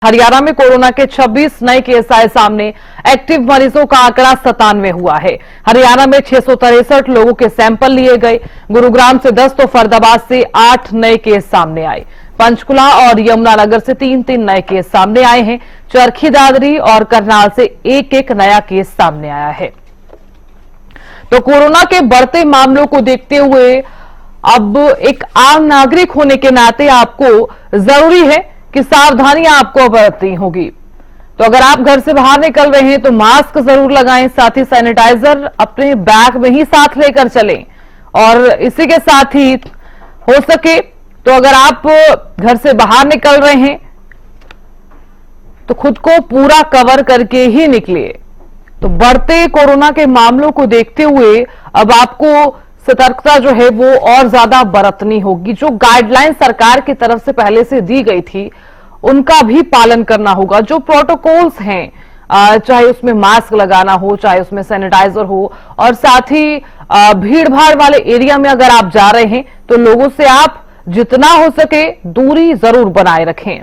हरियाणा में कोरोना के 26 नए केस आए सामने। एक्टिव मरीजों का आंकड़ा 97 हुआ है। हरियाणा में 663 लोगों के सैंपल लिए गए। गुरुग्राम से 10 तो फरीदाबाद से 8 नए केस सामने आए। पंचकुला और यमुनानगर से 3-3 नए केस सामने आए हैं। चरखी दादरी और करनाल से एक नया केस सामने आया है। तो कोरोना के बढ़ते मामलों को देखते हुए अब एक आम नागरिक होने के नाते आपको जरूरी है कि सावधानियां आपको बरतनी होगी। तो अगर आप घर से बाहर निकल रहे हैं तो मास्क जरूर लगाएं, साथ ही सैनिटाइजर अपने बैग में ही साथ लेकर चलें। और इसी के साथ ही हो सके तो अगर आप घर से बाहर निकल रहे हैं तो खुद को पूरा कवर करके ही निकलिए। तो बढ़ते कोरोना के मामलों को देखते हुए अब आपको सतर्कता जो है वो और ज्यादा बरतनी होगी। जो गाइडलाइन सरकार की तरफ से पहले से दी गई थी उनका भी पालन करना होगा। जो प्रोटोकॉल्स हैं, चाहे उसमें मास्क लगाना हो, चाहे उसमें सैनिटाइजर हो, और साथ ही भीड़ भाड़ वाले एरिया में अगर आप जा रहे हैं तो लोगों से आप जितना हो सके दूरी जरूर बनाए रखें।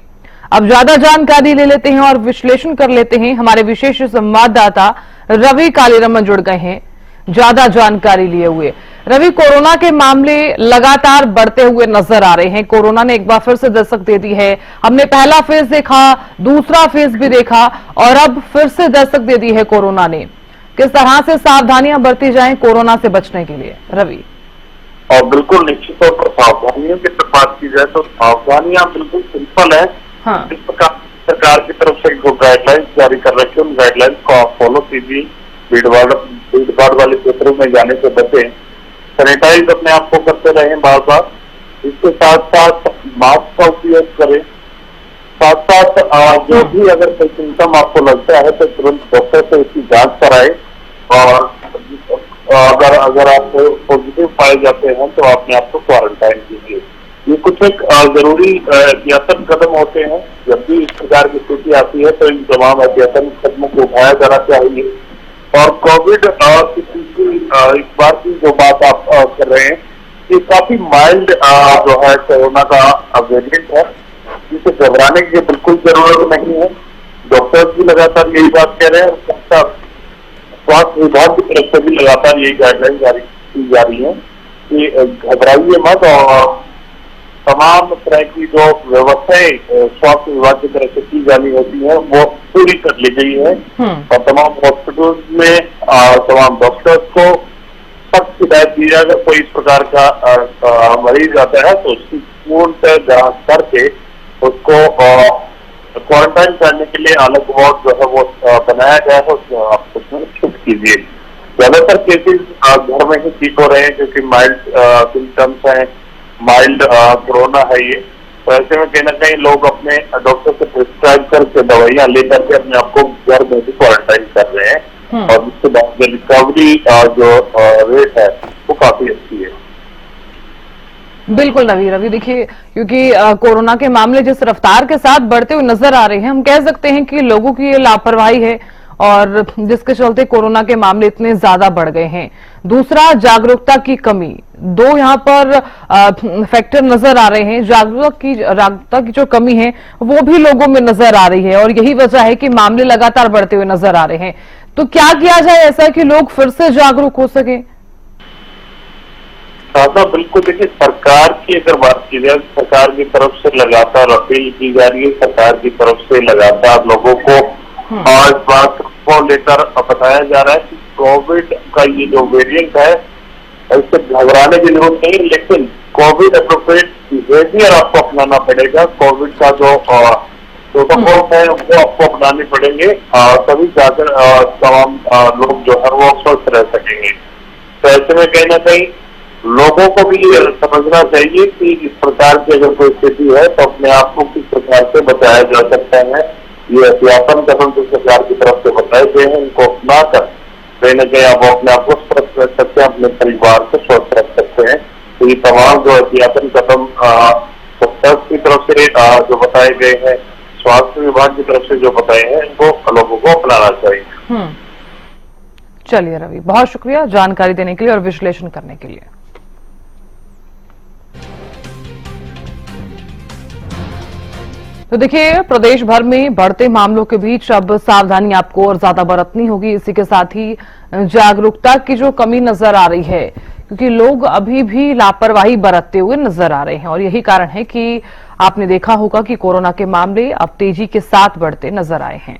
अब ज्यादा जानकारी ले लेते हैं और विश्लेषण कर लेते हैं। हमारे विशेष संवाददाता रवि कालीरमन जुड़ गए हैं ज्यादा जानकारी लिए हुए। रवि, कोरोना के मामले लगातार बढ़ते हुए नजर आ रहे हैं। कोरोना ने एक बार फिर से दस्तक दे दी है। हमने पहला फेज देखा, दूसरा फेज भी देखा और अब फिर से दस्तक दे दी है कोरोना ने। किस तरह से सावधानियां बरती जाएं कोरोना से बचने के लिए, रवि? और बिल्कुल निश्चित तौर पर सावधानियों की बात की जाए तो सावधानियां बिल्कुल सिंपल है। हाँ। इस प्रकार सरकार की तरफ से जो गाइडलाइंस जारी कर रखे हैं उन गाइडलाइंस को आप फॉलो कीजिए। भीड़ भाड़ वाले क्षेत्रों में जाने से बचें, सैनिटाइज अपने आप को करते रहें बार बार। इसके साथ साथ मास्क का उपयोग करें। साथ साथ जो भी अगर कोई सिम्टम आपको लगता है तो तुरंत डॉक्टर से उसकी जांच कराएं। और अगर आप पॉजिटिव पाए जाते हैं तो अपने आप को क्वारंटाइन कीजिए। ये कुछ एक जरूरी एहतियातन कदम होते हैं। जब भी इस प्रकार की स्थिति आती है तो इन तमाम एहतियातन कदमों को उठाया जाना चाहिए। और कोविड की तीसरी इस बार की जो बात आप कर रहे हैं, ये काफी माइल्ड जो है कोरोना का वेरिएंट है, जिसे घबराने की बिल्कुल जरूरत नहीं है। डॉक्टर्स भी लगातार यही बात कह रहे हैं। स्वास्थ्य विभाग की तरफ से भी लगातार यही गाइडलाइन जारी की जा रही है कि घबराइए मत। और तमाम तरह की जो व्यवस्थाएं स्वास्थ्य विभाग की तरफ से की जानी होती है वो पूरी कर ली गई है। और तमाम हॉस्पिटल्स में तमाम डॉक्टर्स को सख्त हिदायत दी जाए। अगर कोई इस प्रकार का मरीज आता है तो उसकी पूर्ण जांच करके उसको क्वारंटाइन करने के लिए अलग वार्ड जो है वो बनाया गया है, उसमें आप उसमें शिफ्ट कीजिए। ज्यादातर केसेस घर में ही ठीक हो रहे हैं क्योंकि माइल्ड सिम्टम्स हैं, माइल्ड कोरोना है ये। तो ऐसे में कहीं ना कहीं लोग अपने डॉक्टर से प्रिस्क्राइब करके दवाइयां लेकर के अपने आप को घर में भी क्वारंटाइन कर रहे हैं। और उसके बाद रिकवरी जो रेट है वो काफी अच्छी है। बिल्कुल रवि, देखिए क्योंकि कोरोना के मामले जिस रफ्तार के साथ बढ़ते हुए नजर आ रहे हैं, हम कह सकते हैं कि लोगों की ये लापरवाही है और जिसके चलते कोरोना के मामले इतने ज्यादा बढ़ गए हैं। दूसरा, जागरूकता की कमी। दो यहाँ पर फैक्टर नजर आ रहे हैं। जागरूकता की जो कमी है वो भी लोगों में नजर आ रही है और यही वजह है कि मामले लगातार बढ़ते हुए नजर आ रहे हैं। तो क्या किया जाए ऐसा कि लोग फिर से जागरूक हो सके? बिल्कुल, देखिए सरकार की अगर बात की जाए, सरकार की तरफ से लगातार अपील की जा रही है। सरकार की तरफ से लगातार लोगों को इस बात को लेकर बताया जा रहा है कि कोविड का ये जो वेरिएंट है इससे घबराने की जरूरत नहीं, लेकिन कोविड एप्रोप्रिएट बिहेवियर आपको अपनाना पड़ेगा। कोविड का जो प्रोटोकॉल है वो आपको अपनाने पड़ेंगे, तभी जाकर तमाम लोग जो है वो स्वस्थ रह सकेंगे। तो ऐसे में कहीं ना कहीं लोगों को भी समझना चाहिए कि इस प्रकार की अगर कोई स्थिति है तो अपने आप को किस प्रकार से बचाया जा सकता है। ये एहतियातन कदम जो सरकार की तरफ से बताए गए हैं उनको अपना कर कहीं ना कहीं आप अपने आप को स्वस्थ रख सकते हैं, अपने परिवार को स्वस्थ रख सकते हैं। तो ये तमाम जो एहतियातन कदम डॉक्टर्स की तरफ से जो बताए गए हैं, स्वास्थ्य विभाग की तरफ से जो बताए हैं, इनको लोगों को अपनाना चाहिए। चलिए रवि, बहुत शुक्रिया जानकारी देने के लिए और विश्लेषण करने के लिए। तो देखिए, प्रदेश भर में बढ़ते मामलों के बीच अब सावधानी आपको और ज्यादा बरतनी होगी। इसी के साथ ही जागरूकता की जो कमी नजर आ रही है, क्योंकि लोग अभी भी लापरवाही बरतते हुए नजर आ रहे हैं और यही कारण है कि आपने देखा होगा कि कोरोना के मामले अब तेजी के साथ बढ़ते नजर आए हैं।